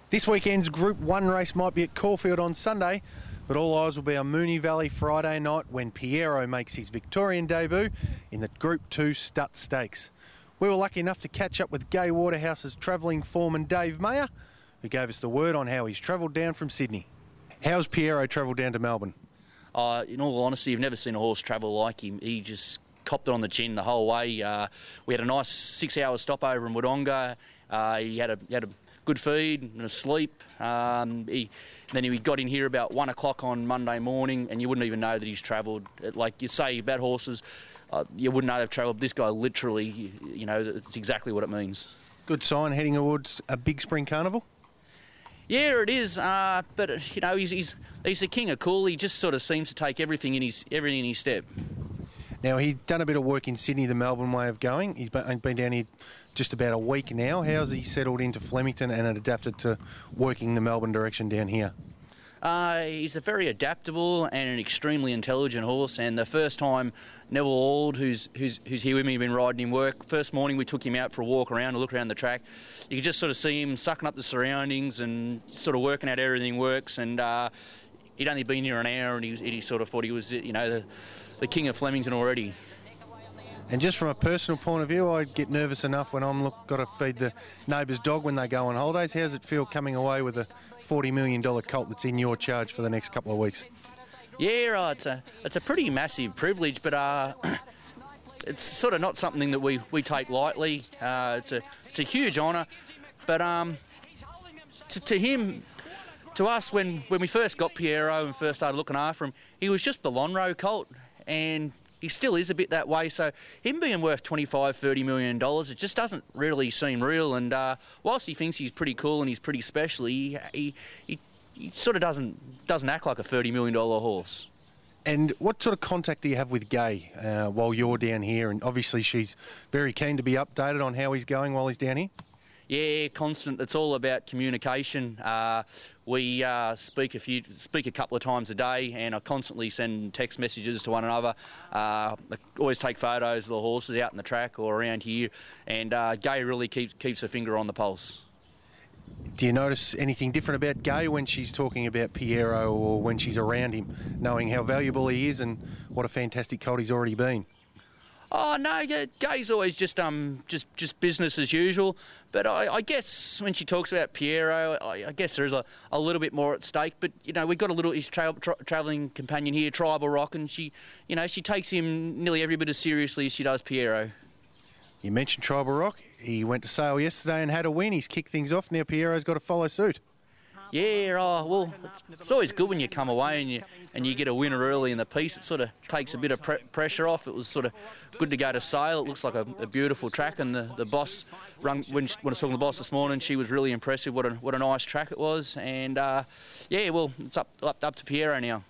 This weekend's Group 1 race might be at Caulfield on Sunday, but all eyes will be on Moonee Valley Friday night when Pierro makes his Victorian debut in the Group 2 Stutt Stakes. We were lucky enough to catch up with Gay Waterhouse's travelling foreman Dave Meijer, who gave us the word on how he's travelled down from Sydney. How's Pierro travelled down to Melbourne? In all honesty, I've never seen a horse travel like him. He just copped it on the chin the whole way. We had a nice 6-hour stopover in Wodonga. He had a good feed and a sleep. Then he got in here about 1 o'clock on Monday morning, and you wouldn't even know that he's travelled. Like you say about horses, you wouldn't know they've travelled. This guy literally, you know, it's exactly what it means. Good sign heading towards a big spring carnival. Yeah, it is. But you know, he's the king of cool. He just sort of seems to take everything in his step. Now, he's done a bit of work in Sydney, the Melbourne way of going. He's been down here just about a week now. How's he settled into Flemington and adapted to working the Melbourne direction down here? He's a very adaptable and an extremely intelligent horse. And the first time Neville Auld, who's here with me, been riding him work, first morning we took him out for a walk around, a look around the track. You could just sort of see him sucking up the surroundings and sort of working out everything works. And he'd only been here an hour, and he sort of thought he was, you know, the king of Flemington already. And just from a personal point of view, I get nervous enough when I'm got to feed the neighbour's dog when they go on holidays. How's it feel coming away with a $40 million colt that's in your charge for the next couple of weeks? Yeah, it's a pretty massive privilege, but it's sort of not something that we take lightly. It's a huge honour, but to him, to us, when we first got Pierro and first started looking after him, he was just the Lonhro colt, and he still is a bit that way. So him being worth $25–30 million, it just doesn't really seem real. And whilst he thinks he's pretty cool and he's pretty special, he sort of doesn't act like a $30 million horse. And what sort of contact do you have with Gay while you're down here? And obviously she's very keen to be updated on how he's going while he's down here. Yeah, constant. It's all about communication. We speak a couple of times a day, and I constantly send text messages to one another. I always take photos of the horses out in the track or around here, and Gay really keeps a finger on the pulse. Do you notice anything different about Gay when she's talking about Pierro or when she's around him, knowing how valuable he is and what a fantastic colt he's already been? Oh no, Gay's always just business as usual. But I guess when she talks about Pierro, I guess there is a little bit more at stake. But you know, we've got his travelling companion here, Tribal Rock, and she takes him nearly every bit as seriously as she does Pierro. You mentioned Tribal Rock. He went to sale yesterday and had a win. He's kicked things off. Now Pierro's got to follow suit. Yeah, well, it's always good when you come away and you get a winner early in the piece. It sort of takes a bit of pressure off. It was sort of good to go to sale. It looks like a beautiful track, and the boss, when I was talking to the boss this morning, she was really impressive. What a nice track it was, and yeah, well, it's up to Pierro now.